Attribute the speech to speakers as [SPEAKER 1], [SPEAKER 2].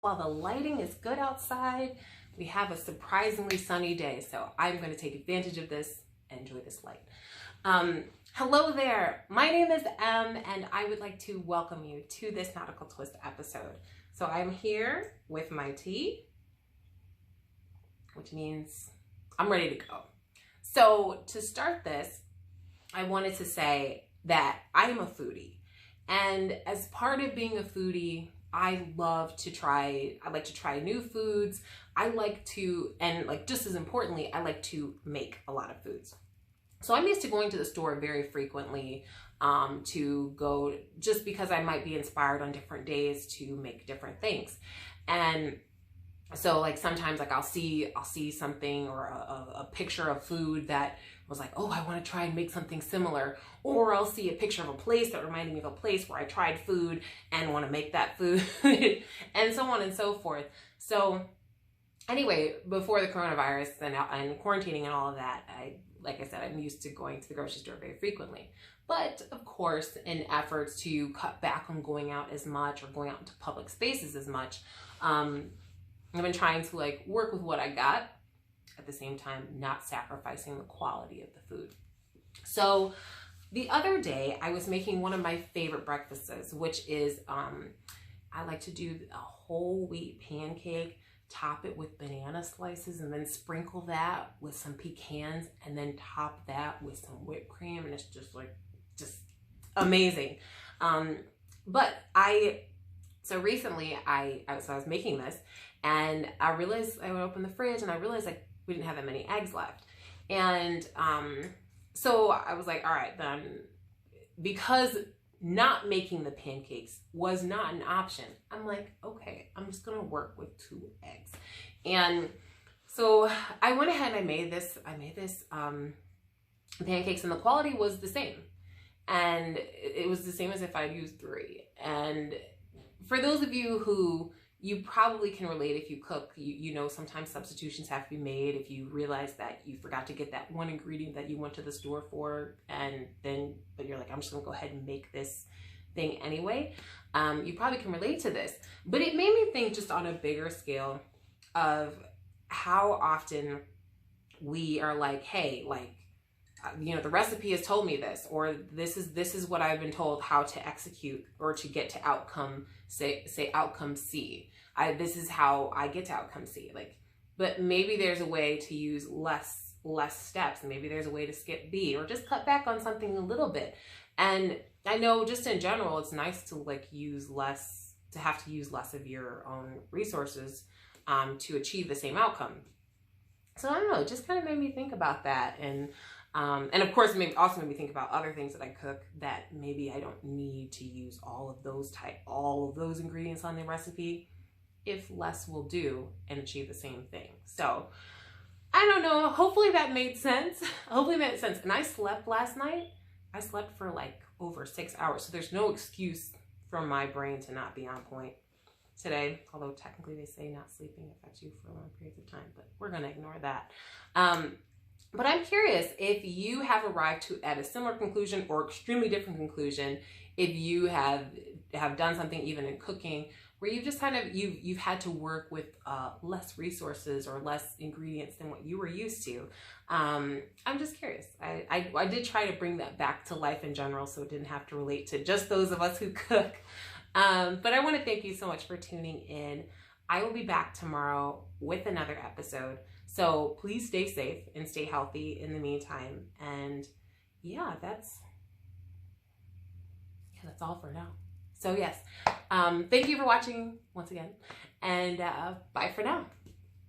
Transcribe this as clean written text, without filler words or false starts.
[SPEAKER 1] While the lighting is good outside, we have a surprisingly sunny day, so I'm going to take advantage of this and enjoy this light. Hello there, my name is Em, and I would like to welcome you to this Nautical Twist episode. So I'm here with my tea, which means I'm ready to go. So to start this, I wanted to say that I am a foodie, and as part of being a foodie, I like to try new foods. Just as importantly, I like to make a lot of foods. So I'm used to going to the store very frequently just because I might be inspired on different days to make different things. And so like sometimes like I'll see something or a picture of food that was like, oh, I want to try and make something similar. Or I'll see a picture of a place that reminded me of a place where I tried food and want to make that food and so on and so forth. So anyway, before the coronavirus and quarantining and all of that, like I said, I'm used to going to the grocery store very frequently. But of course, in efforts to cut back on going out as much or going out into public spaces as much, I've been trying to work with what I got, at the same time not sacrificing the quality of the food. So the other day I was making one of my favorite breakfasts, which is I like to do a whole wheat pancake, top it with banana slices, and then sprinkle that with some pecans, and then top that with some whipped cream, and it's just amazing. So recently I was making this, and I realized I would open the fridge and I realized we didn't have that many eggs left. And so I was like, all right, then, because not making the pancakes was not an option, I'm like, okay, I'm just gonna work with 2 eggs. And so I went ahead and I made this pancakes, and the quality was the same. And it was the same as if I'd used 3. And for those of you who, you probably can relate if you cook, you know sometimes substitutions have to be made if you realize that you forgot to get that one ingredient that you went to the store for, but you're like, I'm just gonna go ahead and make this thing anyway. You probably can relate to this, but it made me think just on a bigger scale of how often we are like, hey, the recipe has told me this, or this is what I've been told how to execute or to get to outcome, say outcome C. This is how I get to outcome C. But maybe there's a way to use less steps, and maybe there's a way to skip B, or just cut back on something a little bit. And I know just in general, it's nice to have to use less of your own resources to achieve the same outcome. So I don't know, it just kind of made me think about that. And of course, it also made me think about other things that I cook that maybe I don't need to use all of those ingredients on the recipe, if less will do and achieve the same thing. So I don't know. Hopefully that made sense. Hopefully it made sense. And I slept last night. I slept for over 6 hours. So there's no excuse for my brain to not be on point today. Although technically they say not sleeping affects you for long periods of time, but we're going to ignore that. But I'm curious if you have arrived at a similar conclusion or extremely different conclusion, if you have done something even in cooking where you've just you've had to work with less resources or less ingredients than what you were used to. I'm just curious. I did try to bring that back to life in general, so it didn't have to relate to just those of us who cook. But I want to thank you so much for tuning in. I will be back tomorrow with another episode. So please stay safe and stay healthy in the meantime. And yeah, that's all for now. So yes, thank you for watching once again, and bye for now.